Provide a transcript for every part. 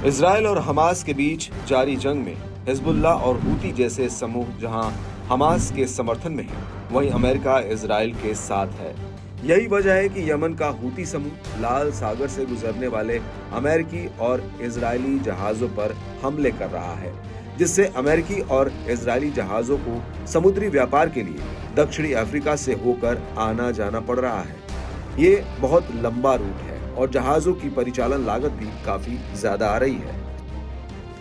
Israel और Hamas के बीच जारी जंग में हिजबुल्लाह और हूती जैसे समूह जहां हमास के समर्थन में है, वहीं अमेरिका इजराइल के साथ है। यही वजह है कि यमन का हूती समूह लाल सागर से गुजरने वाले अमेरिकी और इजरायली जहाजों पर हमले कर रहा है, जिससे अमेरिकी और इजरायली जहाजों को समुद्री व्यापार के लिए दक्षिणी अफ्रीका से होकर आना जाना पड़ रहा है। ये बहुत लंबा रूट है और जहाजों की परिचालन लागत भी काफी ज्यादा आ रही है।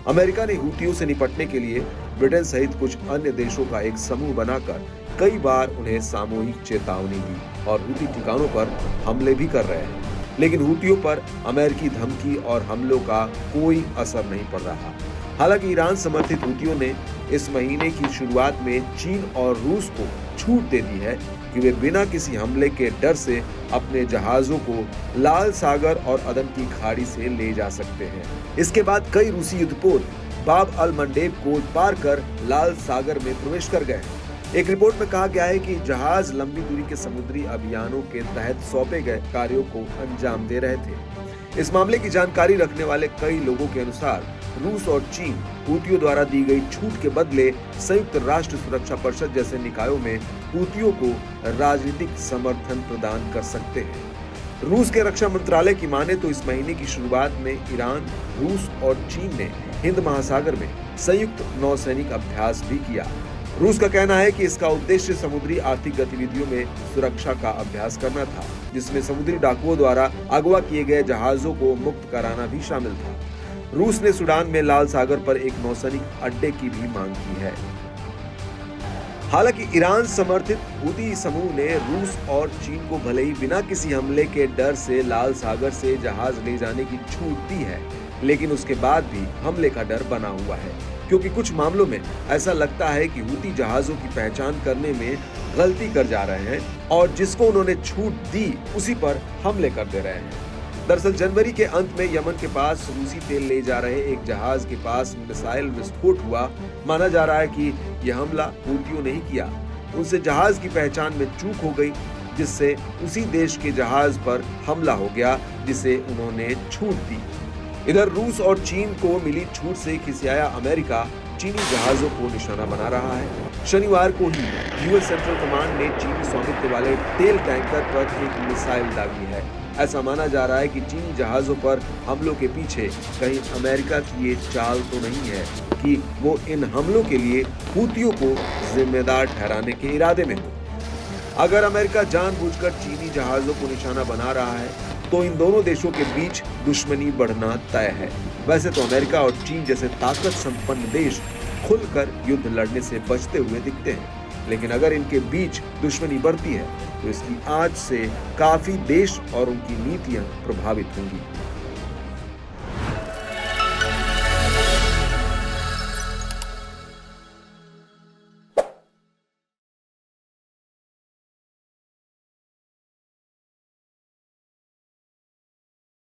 अमेरिका ने हूतियों से निपटने के लिए ब्रिटेन सहित कुछ अन्य देशों का एक समूह बनाकर कई बार उन्हें सामूहिक चेतावनी दी और हूती ठिकानों पर हमले भी कर रहे हैं, लेकिन हूतियों पर अमेरिकी धमकी और हमलों का कोई असर नहीं पड़ रहा। हालांकि ईरान समर्थित हूतियों ने इस महीने की शुरुआत में चीन और रूस को छूट दे दी है कि वे बिना किसी हमले के डर से अपने जहाजों को लाल सागर और अदन की खाड़ी से ले जा सकते हैं। इसके बाद कई रूसी युद्धपोत बाब अल मंडेब को पार कर लाल सागर में प्रवेश कर गए। एक रिपोर्ट में कहा गया है कि जहाज लंबी दूरी के समुद्री अभियानों के तहत सौंपे गए कार्यों को अंजाम दे रहे थे। इस मामले की जानकारी रखने वाले कई लोगों के अनुसार रूस और चीन हूतियों द्वारा दी गई छूट के बदले संयुक्त राष्ट्र सुरक्षा परिषद जैसे निकायों में हूतियों को राजनीतिक समर्थन प्रदान कर सकते हैं। रूस के रक्षा मंत्रालय की माने तो इस महीने की शुरुआत में ईरान, रूस और चीन ने हिंद महासागर में संयुक्त नौसैनिक अभ्यास भी किया। रूस का कहना है कि इसका उद्देश्य समुद्री आर्थिक गतिविधियों में सुरक्षा का अभ्यास करना था, जिसमें समुद्री डाकुओं द्वारा अगवा किए गए जहाजों को मुक्त कराना भी शामिल था। रूस ने सूडान में लाल सागर पर एक नौसैनिक अड्डे की भी मांग की है। हालांकि ईरान समर्थित हूती समूह ने रूस और चीन को भले ही बिना किसी हमले के डर से लाल सागर से जहाज ले जाने की छूट दी है, लेकिन उसके बाद भी हमले का डर बना हुआ है, क्योंकि कुछ मामलों में ऐसा लगता है कि हूती जहाजों की पहचान करने में गलती कर जा रहे हैं और जिसको उन्होंने छूट दी उसी पर हमले कर दे रहे हैं। दरअसल जनवरी के अंत में यमन के पास रूसी तेल ले जा रहे एक जहाज के पास मिसाइल विस्फोट हुआ। माना जा रहा है कि यह हमला हूतियों ने ही किया। उनसे जहाज की पहचान में चूक हो गई, जिससे उसी देश के जहाज पर हमला हो गया जिसे उन्होंने छूट दी। इधर रूस और चीन को मिली छूट से खिसियाया अमेरिका चीनी जहाजों को निशाना बना रहा है। शनिवार को ही यूएस सेंट्रल कमांड ने चीनी स्वामित्व वाले तेल टैंकर पर एक मिसाइल दागी है। ऐसा माना जा रहा है कि चीनी जहाजों पर हमलों के पीछे कहीं अमेरिका की ये चाल तो नहीं है कि वो इन हमलों के लिए हूतियों को जिम्मेदार ठहराने के इरादे में हो। अगर अमेरिका जानबूझकर चीनी जहाजों को निशाना बना रहा है तो इन दोनों देशों के बीच दुश्मनी बढ़ना तय है। वैसे तो अमेरिका और चीन जैसे ताकत संपन्न देश खुलकर युद्ध लड़ने से बचते हुए दिखते हैं, लेकिन अगर इनके बीच दुश्मनी बढ़ती है तो इसकी आंच से काफी देश और उनकी नीतियां प्रभावित होंगी।